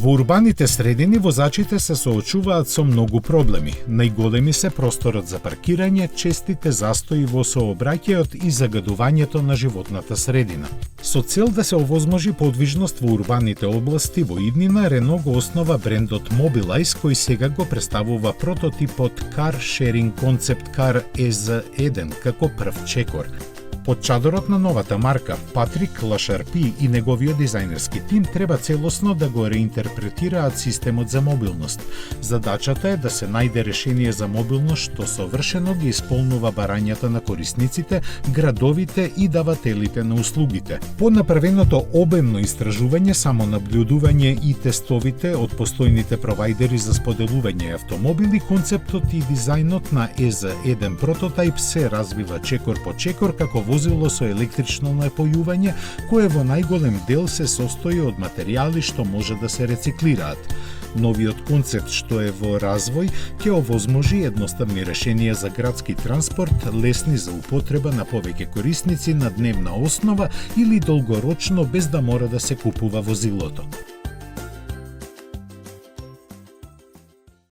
Во урбаните средини возачите се соочуваат со многу проблеми. Најголеми се просторот за паркирање, честите застои во сообраќајот и загадувањето на животната средина. Со цел да се овозможи подвижност во урбаните области во иднина, Рено го основа брендот Mobilize, кој сега го представува прототипот Car Sharing Concept Car EZ1 како прв чекор. Под чадорот на новата марка, Патрик Лашарпи и неговиот дизајнерски тим треба целосно да го реинтерпретираат системот за мобилност. Задачата е да се најде решение за мобилност што совршено ги исполнува барањата на корисниците, градовите и давателите на услугите. По направеното обемно истражување, самонаблюдување и тестовите од постојните провајдери за споделување автомобили, концептот и дизајнот на EZ1 прототип се развива чекор по чекор како возило со електрично напојување, кое во најголем дел се состои од материјали што може да се рециклираат. Новиот концепт што е во развој ќе овозможи едноставни решенија за градски транспорт, лесни за употреба на повеќе корисници на дневна основа или долгорочно без да мора да се купува возилото.